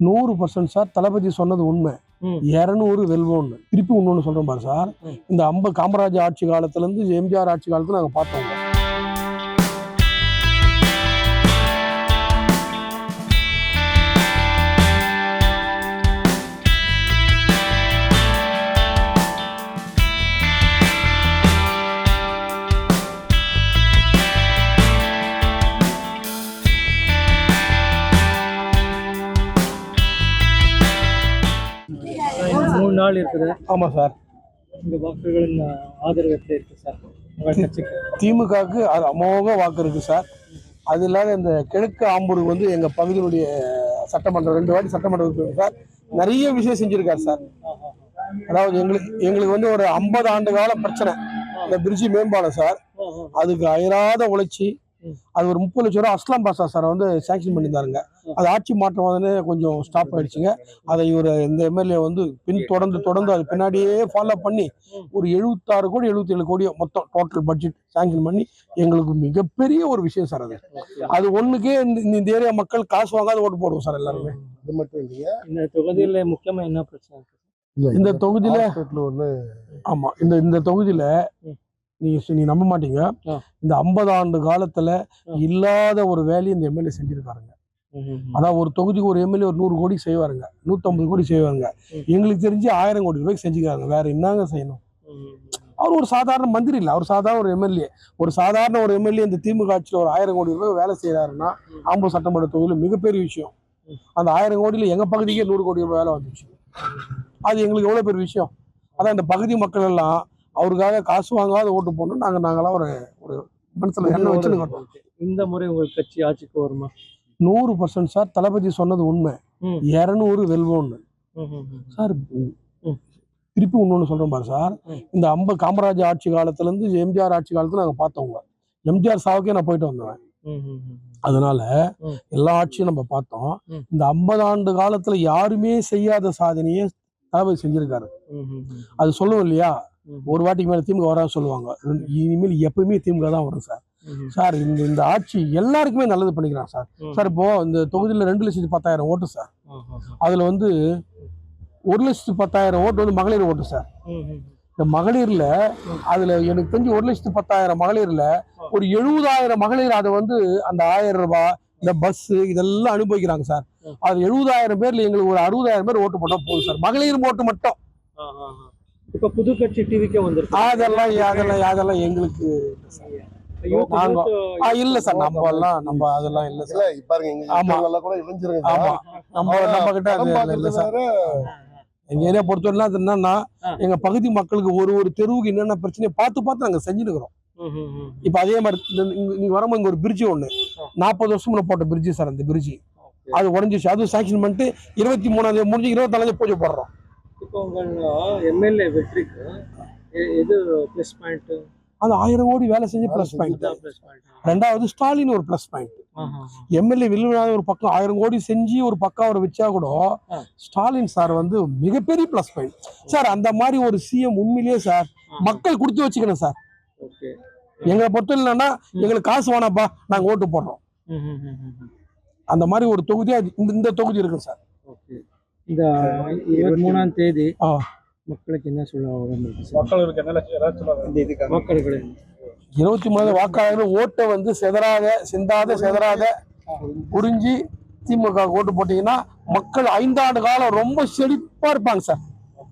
100% sir. தளபதி சொன்னது உண்மை. 200 வெல்வோன்னு. திருப்பி இன்னொன்று சொல்றேன் பாரு சார். இந்த காமராஜர் ஆட்சி காலத்துல இருந்து எம்ஜிஆர் ஆட்சி காலத்துல நாங்க பார்த்தோம். நாள் இருக்குது. ஆமா சார். இந்த வாக்குகளின் ஆதரவு எப்படி இருக்கு சார்? திமுகவுக்கு அமோக வாக்கு இருக்கு சார். அது இல்லாத இந்த கிழக்கு ஆம்பூர் வந்து எங்க பகுதியினுடைய சட்டமன்றம் 2 வாட்டி சட்டமன்றம் இருக்கு சார். நிறைய விஷயம் செஞ்சிருக்காரு சார். அதாவது எங்களுக்கு வந்து ஒரு 50 ஆண்டு கால பிரச்சனை இந்த பிரிட்ஜி மேம்பாலம் சார். அதுக்கு அயராத உழைச்சி அது ஒரு 30 லட்சம் ரூபா அஸ்லாம் பாஷா சார் வந்து சாங்ஷன் பண்ணியிருந்தாருங்க. அது ஆட்சி மாற்றம் வந்து கொஞ்சம் ஸ்டாப் ஆயிடுச்சுங்க. அதை இந்த எம்எல்ஏ வந்து தொடர்ந்து அது பின்னாடியே ஃபாலோ பண்ணி ஒரு 76 கோடி 77 கோடி மொத்தம் டோட்டல் பட்ஜெட் சாங்ஷன் பண்ணி எங்களுக்கு மிகப்பெரிய ஒரு விஷயம் சார். அது ஒண்ணுக்கே இந்த ஏரியா மக்கள் காசு வாங்காத ஓட்டு போடுவோம் சார் எல்லாருமே. அது மட்டும் இல்லையா, இந்த தொகுதியில முக்கியமா என்ன பிரச்சனை இருக்கு? இந்த தொகுதியில ஆமா இந்த தொகுதியில நீ நம்ப மாட்டீங்க, இந்த 50 ஆண்டு காலத்துல இல்லாத ஒரு வேலையை இந்த எம்எல்ஏ செஞ்சிருக்காருங்க. அதான் ஒரு தொகுதிக்கு ஒரு எம்எல்ஏ ஒரு 100 கோடி செய்வாருங்க, 150 கோடி செய்வாருங்க. எங்களுக்கு தெரிஞ்சு 1000 கோடி ரூபாய்க்கு செஞ்சுக்கிறாங்க. வேற என்னங்க செய்யணும்? அவர் ஒரு சாதாரண மந்திரி இல்லை, அவர் சாதாரண ஒரு எம்எல்ஏ. ஒரு எம்எல்ஏ இந்த திமுக ஆட்சியில் ஒரு 1000 கோடி ரூபாய் வேலை செய்யறாருன்னா ஆம்பூர் சட்டமன்ற தொகுதியில் மிகப்பெரிய விஷயம். அந்த 1000 கோடியில் எங்க பகுதிக்கே 100 கோடி ரூபாய் வேலை வந்துச்சு. அது எங்களுக்கு எவ்வளவு பெரிய விஷயம். அதான் இந்த பகுதி மக்கள் எல்லாம் அவருக்காக காசு வாங்காத ஓட்டு போடணும். நாங்களாம் ஒரு மனசுல எண்ணம் வச்சுருக்கோம். இந்த முறை உங்கள் கட்சி ஆட்சிக்கு வருமா? 100% சார். தளபதி சொன்னது உண்மை. 200 வெல்வோன்னு சார். திருப்பி இன்னொன்று சொல்றேன் பாரு சார். இந்த காமராஜர் ஆட்சி காலத்துல இருந்து எம்ஜிஆர் ஆட்சி காலத்துல நாங்க பார்த்தோங்க. எம்ஜிஆர் சாவுக்கே நான் போயிட்டு வந்தேன். அதனால எல்லா ஆட்சியும் நம்ம பார்த்தோம். இந்த 50 ஆண்டு காலத்துல யாருமே செய்யாத சாதனையே தளபதி செஞ்சிருக்காரு. அது சொல்லுவோம் இல்லையா, ஒரு வாட்டிக்கு மேல திமுக வர சொல்லுவாங்க. இனிமேல் எப்பவுமே திமுக தான் வரும் சார். சார் இந்த ஆட்சி எல்லாருக்குமே நல்லது பண்ணிக்கிறான் சார். சார் இப்போ இந்த தொகுதியில 2,10,000 ஓட்டு சார். அதுல வந்து 1,10,000 ஓட்டு வந்து மகளிர் ஓட்டு சார். இந்த மகளிர்ல அதுல எனக்கு தெரிஞ்சு 1,10,000 மகளிர்ல ஒரு 70,000 மகளிர் அதை வந்து அந்த 1000 ரூபாய் இந்த பஸ் இதெல்லாம் அனுபவிக்கிறாங்க சார். அது 70,000 பேர்ல எங்களுக்கு ஒரு 60,000 பேர் ஓட்டு போட்டா போதும் சார். மகளிர் ஓட்டு மட்டும். இப்ப புது கட்சி டிவிக்கே வந்துருக்கு. அதெல்லாம் எங்களுக்கு இல்ல சார். நம்ம அதெல்லாம் இல்ல சார். நம்ம கிட்ட இல்ல சார். எங்க ஏரியா பொறுத்தவரை அது என்னன்னா, எங்க பகுதி மக்களுக்கு ஒரு தெருவுக்கு என்னென்ன பிரச்சனையை பார்த்து நாங்க செஞ்சுட்டு இருக்கிறோம். இப்ப அதே மாதிரி நீங்க வரும்போது இங்க ஒரு பிரிட்ஜ் ஒண்ணு 40 வருஷம் போட்ட பிரிட்ஜ் சார். அந்த பிரிட்ஜ் அது உடஞ்சிச்சு. அது சாங்ஷன் பண்ணிட்டு 23 முடிஞ்சு 24 பூஜை போடுறோம். இப்போ உங்கள் எம்எல்ஏ வெற்றிக்கு எது பிளஸ் பாயிண்ட்? அது 1000 கோடி வேலை செஞ்சு பிளஸ் பாயிண்ட். ரெண்டாவது ஸ்டாலின் ஒரு பிளஸ் பாயிண்ட். எம்எல்ஏ வில்லுனாத ஒரு பக்கம் 1000 கோடி செஞ்சு ஒரு பக்கம் அவர் வச்சா கூட ஸ்டாலின் சார் வந்து மிகப்பெரிய பிளஸ் பாயிண்ட் சார். அந்த மாதிரி ஒரு சிஎம் உண்மையிலேயே சார் மக்கள் கொடுத்து வச்சுக்கணும் சார். எங்களை பொறுத்த இல்லைன்னா எங்களுக்கு காசு வேணாப்பா, நாங்க ஓட்டு போடுறோம். அந்த மாதிரி ஒரு தொகுதியா இந்த தொகுதி இருக்கு சார். இந்த 23ஆம் தேதி மக்களுக்கு என்ன சொல்ல? மக்களுக்கு 23 வாக்காளர்கள் ஓட்டை வந்து சிந்தாத புரிஞ்சு திமுக ஓட்டு போட்டீங்கன்னா மக்கள் 5 ஆண்டு காலம் ரொம்ப செழிப்பா இருப்பாங்க சார்.